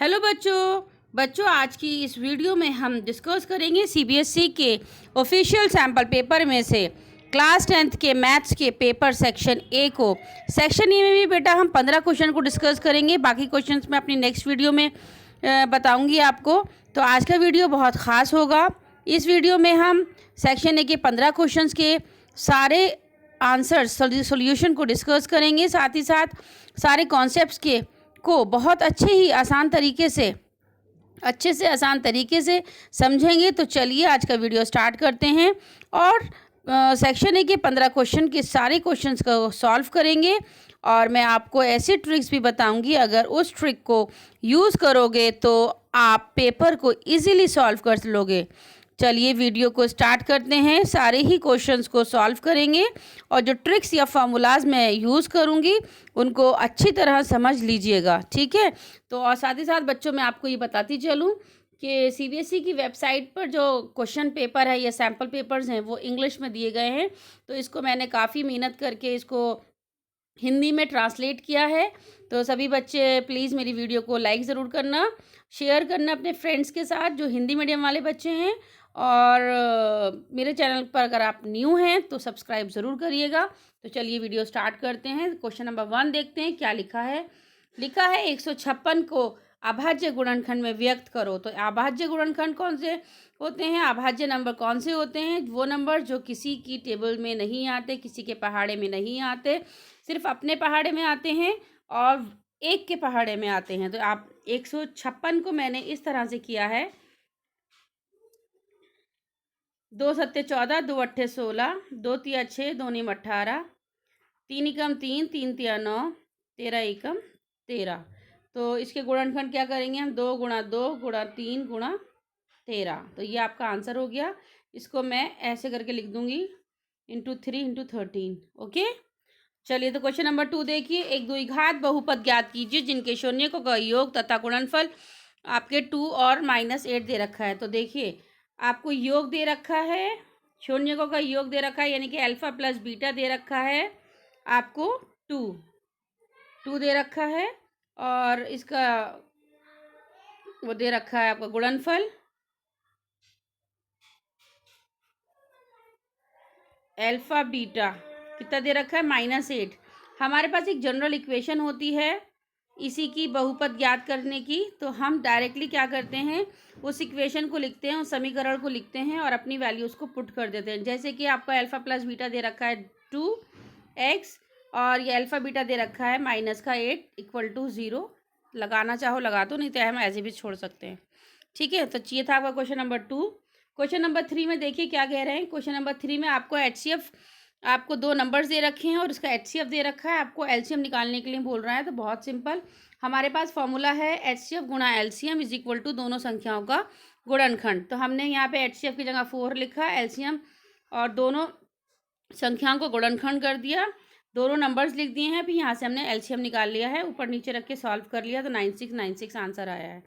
Hello बच्चों आज की इस वीडियो में हम डिस्कस करेंगे सीबीएसई के ऑफिशियल सैम्पल पेपर में से क्लास 10th के मैथ्स के पेपर सेक्शन ए को। सेक्शन ए में भी बेटा हम 15 क्वेश्चन को डिस्कस करेंगे। बाकी क्वेश्चंस मैं अपनी नेक्स्ट वीडियो में बताऊंगी आपको। तो आज का वीडियो बहुत ख़ास होगा। इस वीडियो में हम सेक्शन ए के 15 क्वेश्चंस के सारे आंसर सोल्यूशन को डिस्कस करेंगे। साथ ही साथ सारे कॉन्सेप्ट्स को बहुत अच्छे से आसान तरीके से समझेंगे। तो चलिए आज का वीडियो स्टार्ट करते हैं और सेक्शन ए के 15 क्वेश्चन के सारे क्वेश्चंस को सॉल्व करेंगे। और मैं आपको ऐसे ट्रिक्स भी बताऊंगी, अगर उस ट्रिक को यूज़ करोगे तो आप पेपर को इजीली सॉल्व कर लोगे। चलिए वीडियो को स्टार्ट करते हैं। सारे ही क्वेश्चंस को सॉल्व करेंगे और जो ट्रिक्स या फार्मूलाज मैं यूज़ करूंगी उनको अच्छी तरह समझ लीजिएगा, ठीक है। तो और साथ ही साथ बच्चों मैं आपको ये बताती चलूँ कि सीबीएसई की वेबसाइट पर जो क्वेश्चन पेपर है या सैम्पल पेपर्स हैं वो इंग्लिश में दिए गए हैं। तो इसको मैंने काफ़ी मेहनत करके इसको हिंदी में ट्रांसलेट किया है। तो सभी बच्चे प्लीज़ मेरी वीडियो को लाइक ज़रूर करना, शेयर करना अपने फ्रेंड्स के साथ जो हिंदी मीडियम वाले बच्चे हैं। और मेरे चैनल पर अगर आप न्यू हैं तो सब्सक्राइब ज़रूर करिएगा। तो चलिए वीडियो स्टार्ट करते हैं। क्वेश्चन नंबर 1 देखते हैं क्या लिखा है। 156 को अभाज्य गुणनखंड में व्यक्त करो। तो अभाज्य गुणनखंड कौन से होते हैं, अभाज्य नंबर कौन से होते हैं? वो नंबर जो किसी की टेबल में नहीं आते, किसी के पहाड़े में नहीं आते, सिर्फ अपने पहाड़े में आते हैं और एक के पहाड़े में आते हैं। तो आप 156 को मैंने इस तरह से किया है। 2 सत्ते 14, 2 अट्ठे 16, 2 तिया 6, 2 नीम 18, 3 एकम 3, 3 तिया 9, 13 एकम 13। तो इसके गुणनखंड क्या करेंगे हम? 2 गुणा 2 गुणा 3 गुणा 13। तो ये आपका आंसर हो गया। इसको मैं ऐसे करके लिख दूंगी इंटू 3 इंटू 13। ओके, चलिए तो क्वेश्चन नंबर 2 देखिए। एक द्विघात बहुपद ज्ञात कीजिए जिनके शून्यकों का योग तथा गुणनफल आपके 2 और -8 दे रखा है। तो देखिए आपको योग दे रखा है, शून्यकों का योग दे रखा है, यानी कि अल्फा प्लस बीटा दे रखा है आपको। 2 दे रखा है और इसका वो दे रखा है आपका गुणनफल अल्फा बीटा कितना दे रखा है? -8। हमारे पास एक जनरल इक्वेशन होती है इसी की बहुपद ज्ञात करने की। तो हम डायरेक्टली क्या करते हैं, उस इक्वेशन को लिखते हैं, उस समीकरण को लिखते हैं और अपनी वैल्यूज़ को पुट कर देते हैं। जैसे कि आपका अल्फा प्लस बीटा दे रखा है 2x और ये अल्फा बीटा दे रखा है -8 इक्वल टू 0। लगाना चाहो लगा दो, नहीं तो हम ऐसे भी छोड़ सकते हैं, ठीक है। तो ये था आपका क्वेश्चन नंबर 2। क्वेश्चन नंबर 3 में देखिए क्या कह रहे हैं। क्वेश्चन नंबर 3 में आपको HCF, आपको 2 नंबर्स दे रखे हैं और इसका HCF दे रखा है। आपको LCM निकालने के लिए बोल रहा है। तो बहुत सिंपल, हमारे पास फॉर्मूला है HCF गुणा LCM इज इक्वल टू दोनों संख्याओं का गुणनखंड। तो हमने यहाँ पे HCF की जगह 4 लिखा, LCM और दोनों संख्याओं को गुणनखंड कर दिया, दोनों नंबर्स लिख दिए हैं। फिर यहाँ से हमने LCM निकाल लिया है, ऊपर नीचे रख के सॉल्व कर लिया। तो 9696 आंसर आया है,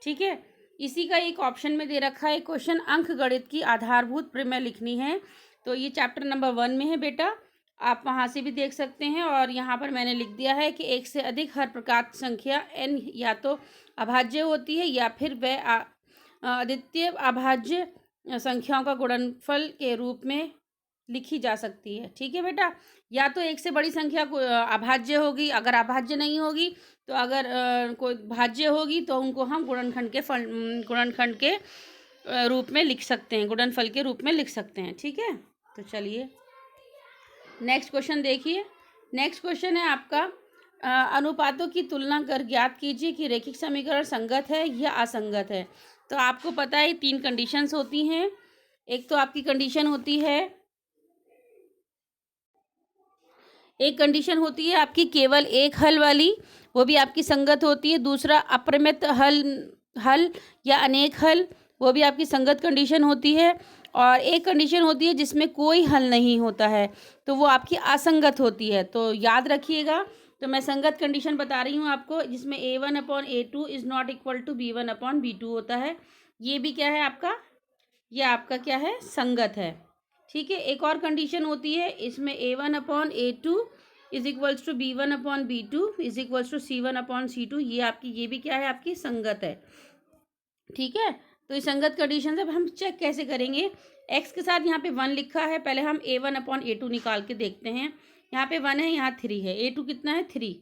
ठीक है। इसी का एक ऑप्शन में दे रखा है क्वेश्चन, अंक गणित की आधारभूत प्रमेय लिखनी है। तो ये चैप्टर नंबर 1 में है बेटा, आप वहाँ से भी देख सकते हैं। और यहाँ पर मैंने लिख दिया है कि एक से अधिक हर प्रकार की संख्या n या तो अभाज्य होती है या फिर वह अद्वितीय अभाज्य संख्याओं का गुणनफल के रूप में लिखी जा सकती है, ठीक है बेटा। या तो एक से बड़ी संख्या को अभाज्य होगी, अगर अभाज्य नहीं होगी तो अगर कोई भाज्य होगी तो उनको हम गुणनखंड के रूप में लिख सकते हैं, गुणनफल के रूप में लिख सकते हैं, ठीक है। तो चलिए नेक्स्ट क्वेश्चन देखिए। नेक्स्ट क्वेश्चन है आपका, अनुपातों की तुलना कर ज्ञात कीजिए कि रैखिक समीकरण संगत है या असंगत है। तो आपको पता है 3 कंडीशंस होती हैं। एक तो आपकी कंडीशन होती है, एक कंडीशन होती है आपकी केवल एक हल वाली, वो भी आपकी संगत होती है। दूसरा अपरिमित हल या अनेक हल, वो भी आपकी संगत कंडीशन होती है। और एक कंडीशन होती है जिसमें कोई हल नहीं होता है, तो वो आपकी असंगत होती है। तो याद रखिएगा। तो मैं संगत कंडीशन बता रही हूँ आपको, जिसमें A1/A2 is not equal to B1/B2 होता है। ये भी क्या है आपका, ये आपका क्या है, संगत है, ठीक है। एक और कंडीशन होती है, इसमें A1/A2 is equals to B1/B2 is equals to C1/C2। ये आपकी, ये भी क्या है, आपकी संगत है। ठीक है, तो इस संगत कंडीशन से अब हम चेक कैसे करेंगे। एक्स के साथ यहाँ पे 1 लिखा है, पहले हम A1/A2 निकाल के देखते हैं। यहाँ पे 1 है, यहाँ 3 है, A2 कितना है, 3।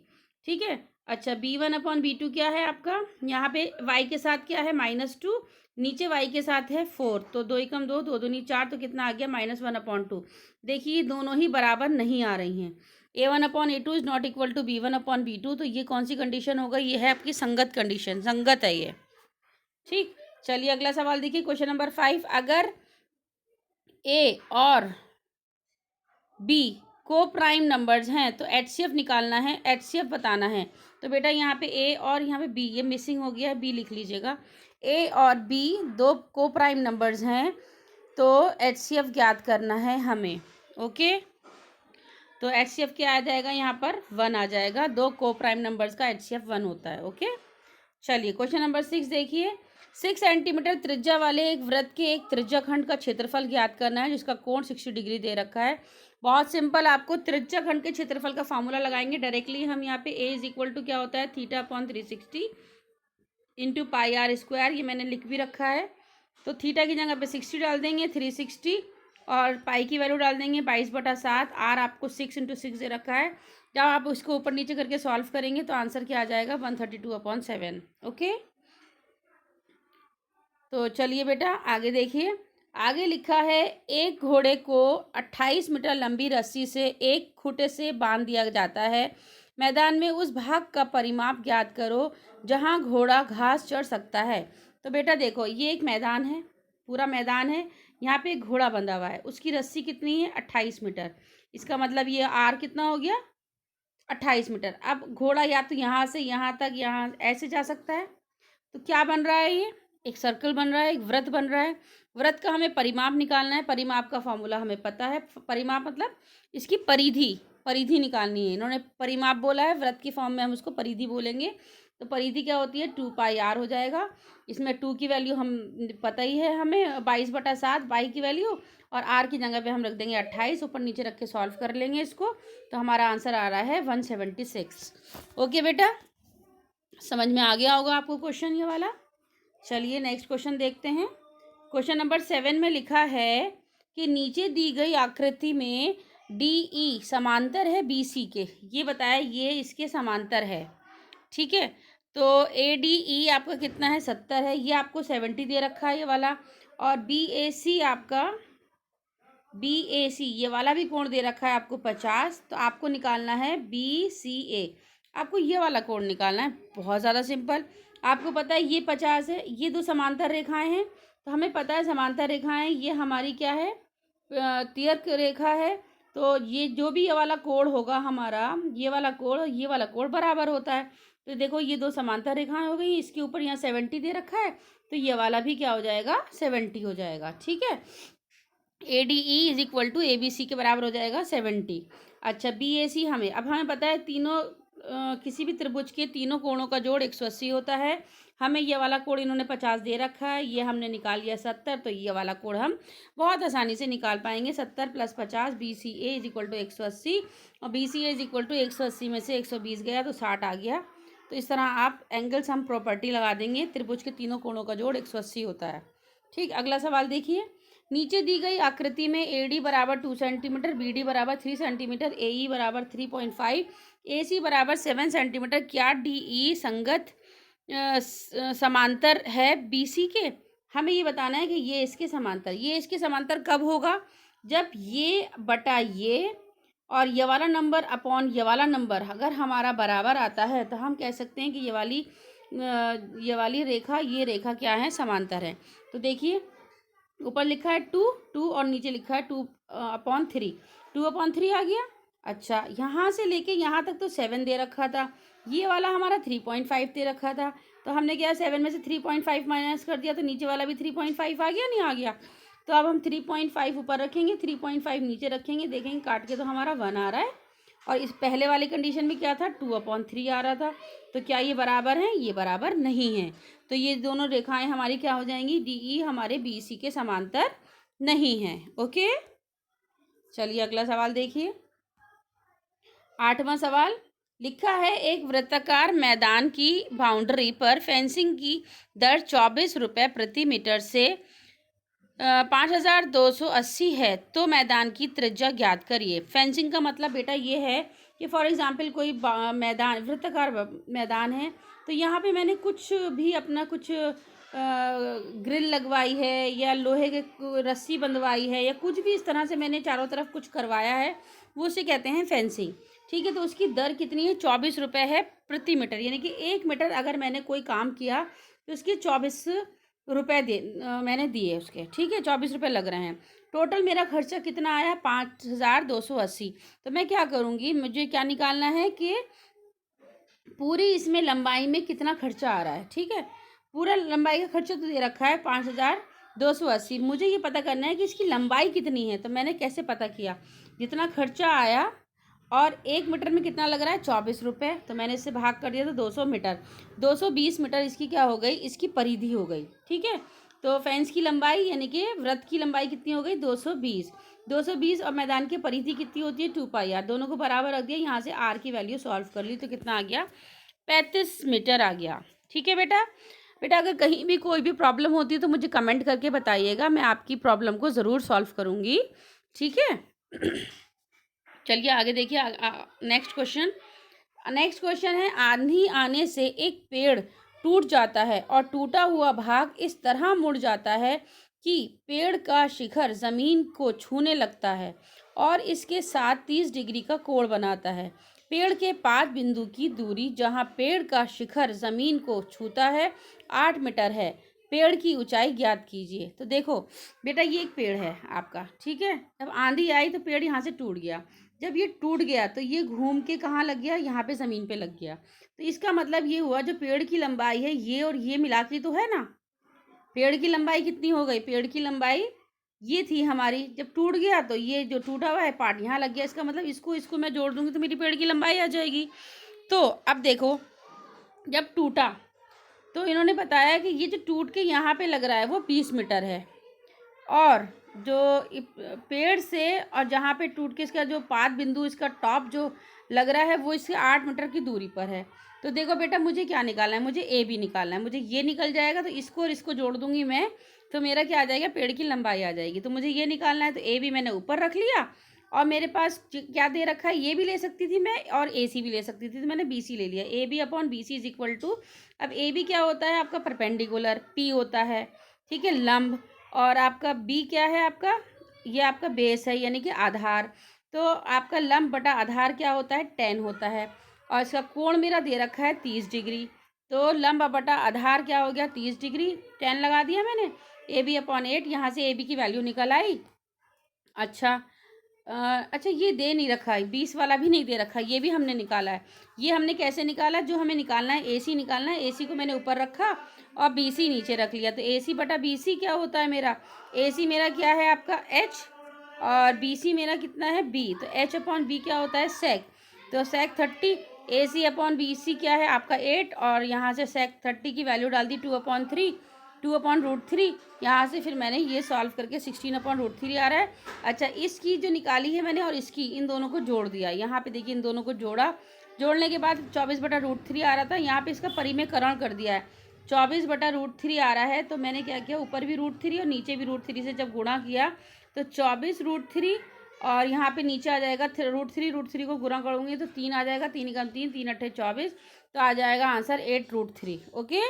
ठीक है, अच्छा B1/B2 क्या है आपका, यहाँ पे y के साथ क्या है, -2, नीचे y के साथ है 4, तो 2 एकम 2, 2 दूनी 4, तो कितना आ गया, -1/2। देखिए दोनों ही बराबर नहीं आ रही हैं। A1/A2 is not equal to B1/B2, तो ये कौन सी कंडीशन होगा, ये है आपकी संगत कंडीशन, संगत है ये। ठीक, चलिए अगला सवाल देखिए, क्वेश्चन नंबर 5। अगर ए और बी को प्राइम नंबर्स हैं तो HCF निकालना है, HCF बताना है। तो बेटा यहाँ पे ए और यहाँ पे बी, ये मिसिंग हो गया है, बी लिख लीजिएगा। ए और बी दो को प्राइम नंबर्स हैं, तो HCF ज्ञात करना है हमें। ओके, तो HCF क्या आ जाएगा, यहाँ पर 1 आ जाएगा। दो को प्राइम नंबर्स का HCF 1 होता है। ओके, चलिए क्वेश्चन नंबर 6 देखिए। 6 सेंटीमीटर त्रिज्या वाले एक वृत्त के एक त्रिज्याखंड का क्षेत्रफल ज्ञात करना है जिसका कोण 60 डिग्री दे रखा है। बहुत सिंपल, आपको त्रिज्याखंड के क्षेत्रफल का फॉर्मूला लगाएंगे डायरेक्टली हम। यहाँ पे A इज इक्वल टू क्या होता है, θ/360 इंटू πr²। ये मैंने लिख भी रखा है, तो थीटा की जगह पे 60 डाल देंगे, 360, और पाई की वैल्यू डाल देंगे 22/7। आर आपको 6 × 6 दे रखा है। जब आप उसको ऊपर नीचे करके सॉल्व करेंगे तो आंसर क्या आ जाएगा, 132/7। ओके, तो चलिए बेटा आगे देखिए। आगे लिखा है, एक घोड़े को 28 मीटर लंबी रस्सी से एक खूंटे से बांध दिया जाता है। मैदान में उस भाग का परिमाप ज्ञात करो जहां घोड़ा घास चढ़ सकता है। तो बेटा देखो, ये एक मैदान है, पूरा मैदान है, यहाँ पे एक घोड़ा बंधा हुआ है, उसकी रस्सी कितनी है, 28 मीटर। इसका मतलब ये आर कितना हो गया, 28 मीटर। अब घोड़ा या तो यहाँ से यहाँ तक, यहाँ ऐसे जा सकता है, तो क्या बन रहा है, ये एक सर्कल बन रहा है, एक वृत्त बन रहा है। वृत्त का हमें परिमाप निकालना है। परिमाप का फॉर्मूला हमें पता है, परिमाप मतलब इसकी परिधि, परिधि निकालनी है। इन्होंने परिमाप बोला है, वृत्त की फॉर्म में हम उसको परिधि बोलेंगे। तो परिधि क्या होती है, 2πr हो जाएगा। इसमें 2 की वैल्यू हम पता ही है हमें, 22/7 y की वैल्यू, और r की जगह पे हम रख देंगे 28, ऊपर नीचे रख के सॉल्व कर लेंगे इसको, तो हमारा आंसर आ रहा है 176। ओके बेटा, समझ में आ गया होगा आपको क्वेश्चन ये वाला। चलिए नेक्स्ट क्वेश्चन देखते हैं। क्वेश्चन नंबर 7 में लिखा है कि नीचे दी गई आकृति में DE समांतर है BC के। ये बताया, ये इसके समांतर है। ठीक है, तो ADE आपका कितना है, 70 है, ये आपको 70 दे रखा है ये वाला। और BAC आपका, BAC ये वाला भी कोण दे रखा है आपको 50। तो आपको निकालना है BCA, आपको ये वाला कोण निकालना है। बहुत ज़्यादा सिंपल, आपको पता है ये 50 है, ये दो समांतर रेखाएं हैं, तो हमें पता है समांतर रेखाएं ये हमारी क्या है, तिर्यक रेखा है। तो ये जो भी ये वाला कोण होगा हमारा, ये वाला कोण, ये वाला कोण बराबर होता है। तो देखो ये दो समांतर रेखाएं हो गई, इसके ऊपर यहाँ 70 दे रखा है, तो ये वाला भी क्या हो जाएगा, 70 हो जाएगा। ठीक है, ADE is equal to ABC के बराबर हो जाएगा 70। अच्छा BAC, हमें पता है तीनों किसी भी त्रिभुज के तीनों कोणों का जोड़ 180 होता है। हमें ये वाला कोण इन्होंने 50 दे रखा है, ये हमने निकाल लिया 70, तो ये वाला कोण हम बहुत आसानी से निकाल पाएंगे। 70 + 50 BCA इज इक्वल टू 180, और BCA इज इक्वल टू 180 में से 120 गया तो 60 आ गया। तो इस तरह आप एंगल सम प्रॉपर्टी लगा देंगे, त्रिभुज के तीनों कोणों का जोड़ 180 होता है। ठीक, अगला सवाल देखिए। नीचे दी गई आकृति में AD बराबर 2 सेंटीमीटर, BD बराबर 3 सेंटीमीटर, AE बराबर 3.5, AC बराबर 7 सेंटीमीटर, क्या DE संगत समांतर है BC के। हमें ये बताना है कि ये इसके समांतर, ये इसके समांतर कब होगा, जब ये बटा ये और ये वाला नंबर अपॉन ये वाला नंबर अगर हमारा बराबर आता है, तो हम कह सकते हैं कि ये वाली रेखा, ये रेखा क्या है, समांतर है। तो देखिए ऊपर लिखा है 2 और नीचे लिखा है 2/3, 2/3 आ गया। अच्छा, यहाँ से लेके यहाँ तक तो 7 दे रखा था, ये वाला हमारा 3.5 दे रखा था, तो हमने क्या 7 में से 3.5 माइनस कर दिया, तो नीचे वाला भी 3.5 आ गया, नहीं आ गया। तो अब हम 3.5 ऊपर रखेंगे, 3.5 नीचे रखेंगे, देखेंगे काट के तो हमारा 1 आ रहा है। और इस पहले वाले कंडीशन में क्या था, 2/3 आ रहा था। तो क्या ये बराबर हैं, ये बराबर नहीं है। तो ये दोनों रेखाएं हमारी क्या हो जाएंगी, DE हमारे BC के समांतर नहीं हैं। ओके, चलिए अगला सवाल देखिए। 8वां सवाल लिखा है, एक वृत्ताकार मैदान की बाउंड्री पर फेंसिंग की दर 24 रुपये प्रति मीटर से 5280 है, तो मैदान की त्रिज्या ज्ञात करिए। फेंसिंग का मतलब बेटा ये है कि फॉर एग्जांपल कोई मैदान, वृत्ताकार मैदान है, तो यहाँ पे मैंने कुछ भी अपना कुछ ग्रिल लगवाई है या लोहे के रस्सी बंधवाई है या कुछ भी इस तरह से मैंने चारों तरफ कुछ करवाया है, वो उसे कहते हैं फेंसिंग। ठीक है, तो उसकी दर कितनी है? 24 रुपये है प्रति मीटर, यानी कि 1 मीटर अगर मैंने कोई काम किया तो उसके 24 रुपये मैंने दिए उसके। ठीक है, 24 रुपये लग रहे हैं। टोटल मेरा खर्चा कितना आया? 5280। तो मैं क्या करूँगी, मुझे क्या निकालना है कि पूरी इसमें लंबाई में कितना खर्चा आ रहा है। ठीक है, पूरा लंबाई का खर्चा तो दे रखा है 5280। मुझे ये पता करना है कि इसकी लंबाई कितनी है। तो मैंने कैसे पता किया? जितना खर्चा आया और 1 मीटर में कितना लग रहा है? 24 रुपये। तो मैंने इससे भाग कर दिया तो 200 मीटर, 220 मीटर इसकी क्या हो गई? इसकी परिधि हो गई। ठीक है, तो फेंस की लंबाई यानी कि वृत्त की लंबाई कितनी हो गई? 220। 220 और मैदान की परिधि कितनी होती है? 2 पाई आर। दोनों को बराबर रख दिया, यहाँ से आर की वैल्यू सॉल्व कर ली तो कितना आ गया? 35 मीटर आ गया। ठीक है बेटा। बेटा अगर कहीं भी कोई भी प्रॉब्लम होती है तो मुझे कमेंट करके बताइएगा, मैं आपकी प्रॉब्लम को ज़रूर सॉल्व करूँगी। ठीक है चलिए आगे देखिए। Next question. नेक्स्ट क्वेश्चन है, आंधी आने से एक पेड़ टूट जाता है और टूटा हुआ भाग इस तरह मुड़ जाता है कि पेड़ का शिखर ज़मीन को छूने लगता है और इसके साथ 30 डिग्री का कोण बनाता है। पेड़ के 5 बिंदु की दूरी जहां पेड़ का शिखर ज़मीन को छूता है 8 मीटर है। पेड़ की ऊंचाई ज्ञात कीजिए। तो देखो बेटा, ये एक पेड़ है आपका। ठीक है, जब आंधी आई तो पेड़ यहाँ से टूट गया। जब ये टूट गया तो ये घूम के कहाँ लग गया? यहाँ पे ज़मीन पे लग गया। तो इसका मतलब ये हुआ, जो पेड़ की लंबाई है ये और ये मिला के तो है ना, पेड़ की लंबाई कितनी हो गई? पेड़ की लंबाई ये थी हमारी। जब टूट गया तो ये जो टूटा हुआ है पार्ट यहाँ लग गया। इसका मतलब इसको इसको मैं जोड़ दूंगी तो मेरी पेड़ की लंबाई आ जाएगी। तो अब देखो, जब टूटा तो इन्होंने बताया कि ये जो टूट के यहाँ पे लग रहा है वो 20 मीटर है, और जो पेड़ से और जहाँ पे टूट के इसका जो 5 बिंदु, इसका टॉप जो लग रहा है वो इससे 8 मीटर की दूरी पर है। तो देखो बेटा, मुझे क्या निकालना है? मुझे ए बी निकालना है। मुझे ये निकल जाएगा तो इसको और इसको जोड़ दूंगी मैं, तो मेरा क्या आ जाएगा? पेड़ की लंबाई आ जाएगी। तो मुझे ये निकालना है, तो ए बी मैंने ऊपर रख लिया और मेरे पास क्या दे रखा है? ये भी ले सकती थी मैं और ए सी भी ले सकती थी, तो मैंने बी सी ले लिया। A B upon B C is equal to, अब ए बी क्या होता है आपका? परपेंडिकुलर। पी होता है, ठीक है, लंब, और आपका बी क्या है? आपका ये आपका बेस है, यानी कि आधार। तो आपका लंब बटा आधार क्या होता है? 10 होता है, और इसका कोण मेरा दे रखा है 30 डिग्री। तो लंब बटा आधार क्या हो गया? 30 डिग्री। 10 लगा दिया मैंने। ए बी अपॉन 8, यहाँ से ए बी की वैल्यू निकल आई। अच्छा अच्छा, ये दे नहीं रखा है, 20 वाला भी नहीं दे रखा, ये भी हमने निकाला है। ये हमने कैसे निकाला? जो हमें निकालना है AC निकालना है, AC को मैंने ऊपर रखा और BC नीचे रख लिया। तो AC बटा BC क्या होता है मेरा? AC मेरा क्या है आपका? H, और BC मेरा कितना है? B। तो H अपॉन B क्या होता है? सेक। तो सेक 30। AC अपॉन BC क्या है आपका? 8, और यहाँ से सेक 30 की वैल्यू डाल दी 2/3, 2/√3। यहाँ से फिर मैंने ये सॉल्व करके 16/√3 आ रहा है। अच्छा, इसकी जो निकाली है मैंने और इसकी, इन दोनों को जोड़ दिया। यहाँ पे देखिए, इन दोनों को जोड़ा, जोड़ने के बाद 24/√3 आ रहा था। यहाँ पे इसका परिमेयकरण कर दिया है, 24/√3 आ रहा है। तो मैंने क्या किया? ऊपर भी √3 और नीचे भी √3 से जब गुणा किया तो 24√3, और यहाँ पे नीचे आ जाएगा √3 को गुणा करूँगी तो 3 आ जाएगा, 3 एकम 3, 3 अट्ठे 24, तो आ जाएगा आंसर 8√3। ओके,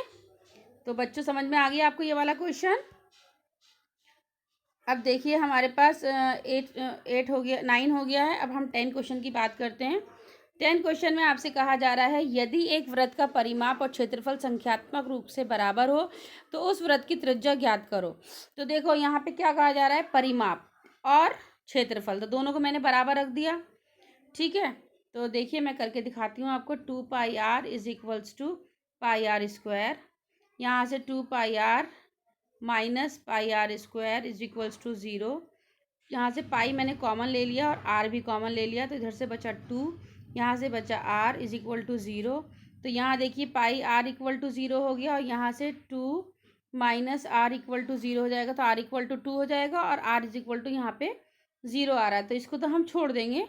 तो बच्चों समझ में आ गया आपको ये वाला क्वेश्चन? अब देखिए हमारे पास 8 हो गया, 9 हो गया है। अब हम 10 क्वेश्चन की बात करते हैं। 10 क्वेश्चन में आपसे कहा जा रहा है, यदि एक वृत्त का परिमाप और क्षेत्रफल संख्यात्मक रूप से बराबर हो तो उस वृत्त की त्रिज्या ज्ञात करो। तो देखो यहाँ पे क्या कहा जा रहा है? परिमाप और क्षेत्रफल, तो दोनों को मैंने बराबर रख दिया। ठीक है, तो देखिए मैं करके दिखाती हूँ आपको। 2 πr is equals to πr²। यहाँ से 2 πr minus πr² is equals to 0। यहाँ से पाई मैंने कॉमन ले लिया और आर भी कॉमन ले लिया, तो इधर से बचा 2, यहाँ से बचा r इज इक्वल टू 0। तो यहाँ देखिए पाई r इक्वल टू 0 हो गया, और यहाँ से 2 माइनस r इक्वल टू 0 हो जाएगा, तो r इक्वल टू 2 हो जाएगा, और r इज इक्वल टू यहाँ पे 0 आ रहा है, तो इसको तो हम छोड़ देंगे।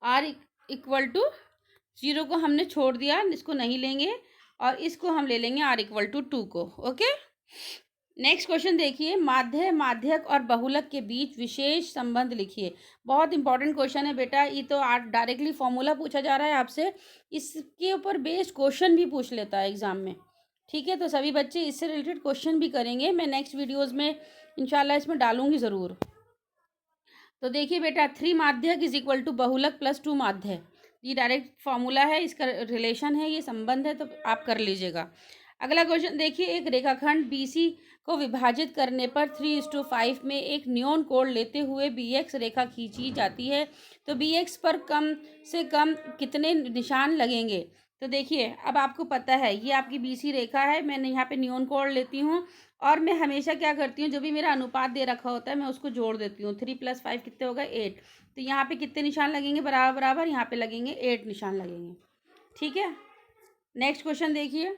r इक्वल टू 0 को हमने छोड़ दिया, इसको नहीं लेंगे, और इसको हम ले लेंगे r इक्वल टू 2 को। ओके, नेक्स्ट क्वेश्चन देखिए, माध्य, माध्यक और बहुलक के बीच विशेष संबंध लिखिए। बहुत इंपॉर्टेंट क्वेश्चन है बेटा, ये तो डायरेक्टली फॉर्मूला पूछा जा रहा है आपसे, इसके ऊपर बेस्ड क्वेश्चन भी पूछ लेता है एग्जाम में। ठीक है, तो सभी बच्चे इससे रिलेटेड क्वेश्चन भी करेंगे, मैं नेक्स्ट वीडियोज़ में इंशाल्लाह इसमें डालूंगी ज़रूर। तो देखिए बेटा, 3 माध्यक इज इक्वल टू बहुलक प्लस 2 माध्य, ये डायरेक्ट फॉर्मूला है, इसका रिलेशन है, ये संबंध है, तो आप कर लीजिएगा। अगला क्वेश्चन देखिए, एक रेखाखंड BC को विभाजित करने पर 3:5 में एक न्यून कोण लेते हुए BX रेखा खींची जाती है, तो BX पर कम से कम कितने निशान लगेंगे। तो देखिए, अब आपको पता है ये आपकी BC रेखा है, मैंने यहाँ पे न्यून कोण लेती हूँ, और मैं हमेशा क्या करती हूँ, जो भी मेरा अनुपात दे रखा होता है मैं उसको जोड़ देती हूँ। 3 + 5 कितने होगा, 8। तो यहाँ पे कितने निशान लगेंगे, बराबर बराबर, यहाँ पे लगेंगे 8 निशान लगेंगे। ठीक है, नेक्स्ट क्वेश्चन देखिए।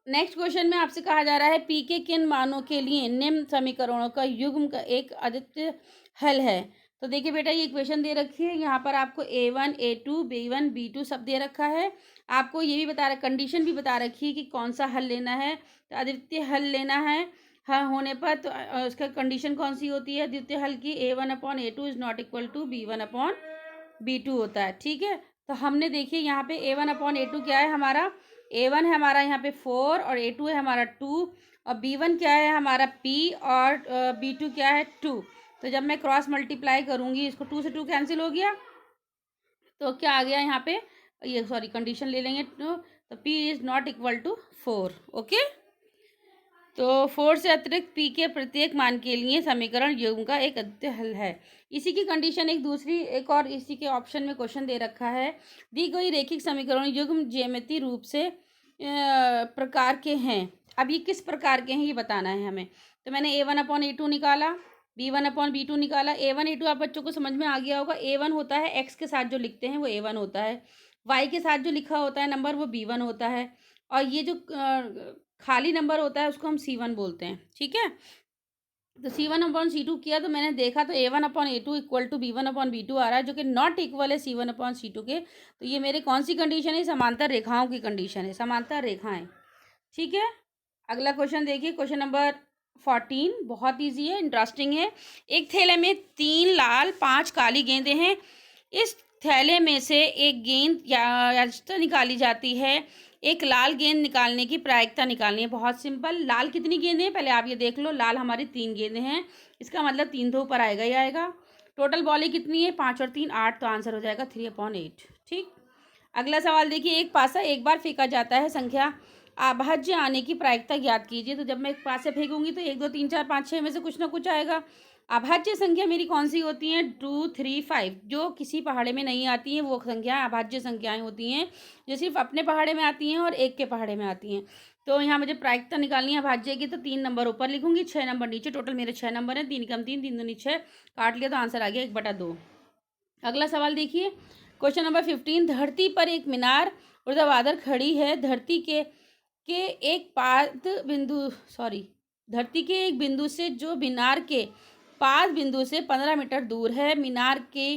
नेक्स्ट क्वेश्चन में आपसे कहा जा रहा है, P के किन मानों के लिए निम्न समीकरणों का युग्म का एक अद्वितीय हल है। तो देखिए बेटा, ये इक्वेशन दे रखी है, यहाँ पर आपको A1 A2 B1 B2 सब दे रखा है, आपको ये भी बता रहा, कंडीशन भी बता रखी है कि कौन सा हल लेना है। तो अद्वितीय हल लेना है, हाँ होने पर, तो उसका कंडीशन कौन सी होती है अद्वितीय हल की, A1/A2 is not equal to B1/B2 होता है। ठीक है, तो हमने देखिए यहाँ पे A1/A2 क्या है हमारा, A1 है हमारा यहाँ पे 4, और A2 है हमारा 2, और B1 क्या है हमारा P, और B2 क्या है 2। तो जब मैं क्रॉस मल्टीप्लाई करूँगी, इसको 2 से 2 कैंसिल हो गया, तो क्या आ गया यहाँ पे, ये सॉरी कंडीशन ले लेंगे, तो P is not equal to 4। Okay, तो 4 से अतिरिक्त P के प्रत्येक मान के लिए समीकरण युग्म का एक अद्वितीय हल है। इसी की कंडीशन एक और इसी के ऑप्शन में क्वेश्चन दे रखा है, दी गई रैखिक समीकरण युग्म ज्यामितीय रूप से प्रकार के हैं। अब ये किस प्रकार के हैं ये बताना है हमें। तो मैंने A1/A2 निकाला, B1/B2 निकाला। A1 A2 आप बच्चों को समझ में आ गया होगा। A1 होता है x के साथ जो लिखते हैं वो A1 होता है, y के साथ जो लिखा होता है नंबर वो B1 होता है, और ये जो खाली नंबर होता है उसको हम C1 बोलते हैं। ठीक है, तो C1/C2 किया, तो मैंने देखा तो A1/A2 इक्वल टू B1/B2 आ रहा है, जो कि नॉट इक्वल है C1/C2 के। तो ये मेरे कौन सी कंडीशन है, समांतर रेखाओं की कंडीशन है, समांतर रेखाएं। ठीक है, अगला क्वेश्चन देखिए, क्वेश्चन नंबर 14, बहुत ईजी है, इंटरेस्टिंग है। एक थैले में 3 लाल 5 काली गेंदें हैं, इस थैले में से एक गेंद यादृच्छिक निकाली जाती है, एक लाल गेंद निकालने की प्रायिकता निकालनी है। बहुत सिंपल, लाल कितनी गेंदें हैं पहले आप ये देख लो, लाल हमारी 3 गेंदें हैं, इसका मतलब 3 तो ऊपर आएगा ही आएगा। टोटल बॉली कितनी है, 5 और 3 8, तो आंसर हो जाएगा 3/8। ठीक, अगला सवाल देखिए, एक पासा एक बार फेंका जाता है, संख्या अभाज्य आने की प्रायिकता ज्ञात कीजिए। तो जब मैं एक पासे फेंकूंगी तो 1 2 3 4 5 6 में से कुछ ना कुछ आएगा। अभाज्य संख्या मेरी कौन सी होती हैं, 2 3 5, जो किसी पहाड़े में नहीं आती हैं वो संख्या अभाज्य संख्याएं होती हैं, जो सिर्फ अपने पहाड़े में आती हैं और एक के पहाड़े में आती हैं। तो यहाँ मुझे प्रायिकता निकालनी है अभाज्य की, तो 3 नंबर ऊपर लिखूंगी, 6 नंबर नीचे, टोटल मेरे 6 नंबर हैं, 3 कम 3 3 दूनी 6, काट लिया तो आंसर आ गया 1/2। अगला सवाल देखिए, क्वेश्चन नंबर 15, धरती पर एक मीनार ऊर्ध्वाधर खड़ी है, धरती के एक पाद बिंदु धरती के एक बिंदु से जो मीनार के पाद बिंदु से 15 मीटर दूर है, मीनार के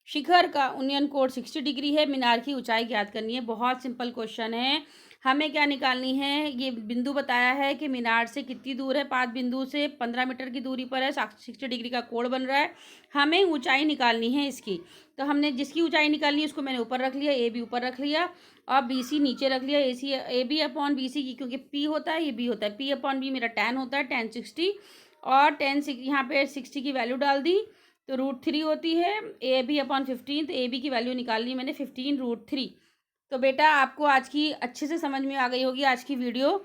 शिखर का उन्नयन कोण 60 डिग्री है, मीनार की ऊंचाई ज्ञात करनी है। बहुत सिंपल क्वेश्चन है, हमें क्या निकालनी है, ये बिंदु बताया है कि मीनार से कितनी दूर है, पाद बिंदु से 15 मीटर की दूरी पर है, 60 डिग्री का कोण बन रहा है, हमें ऊंचाई निकालनी है इसकी। तो हमने जिसकी ऊंचाई निकालनी है उसको मैंने ऊपर रख लिया, ए बी ऊपर रख लिया, और BC नीचे रख लिया, AB/BC की, क्योंकि P होता है ये B होता है, P/B मेरा tan होता है, tan 60, और tan यहाँ पे 60 की वैल्यू डाल दी तो √3 होती है, AB/15, तो AB की वैल्यू निकाल ली मैंने 15√3। तो बेटा आपको आज की अच्छे से समझ में आ गई होगी आज की वीडियो।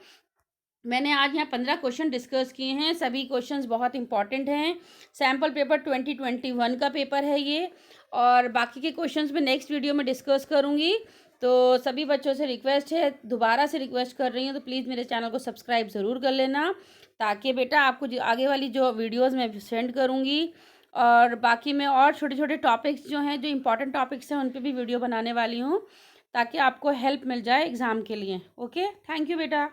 मैंने आज यहाँ 15 क्वेश्चन डिस्कस किए हैं, सभी क्वेश्चंस बहुत इंपॉर्टेंट हैं, सैम्पल पेपर 2021 का पेपर है ये, और बाकी के क्वेश्चंस मैं नेक्स्ट वीडियो में डिस्कस करूँगी। तो सभी बच्चों से रिक्वेस्ट है, दोबारा से रिक्वेस्ट कर रही हूँ, तो प्लीज़ मेरे चैनल को सब्सक्राइब ज़रूर कर लेना, ताकि बेटा आपको जो आगे वाली जो वीडियोज़ मैं सेंड करूँगी, और बाकी मैं और छोटे छोटे टॉपिक्स जो हैं, जो इंपॉर्टेंट टॉपिक्स हैं, उन पर भी वीडियो बनाने वाली हूँ, ताकि आपको हेल्प मिल जाए एग्ज़ाम के लिए। ओके, थैंक यू बेटा।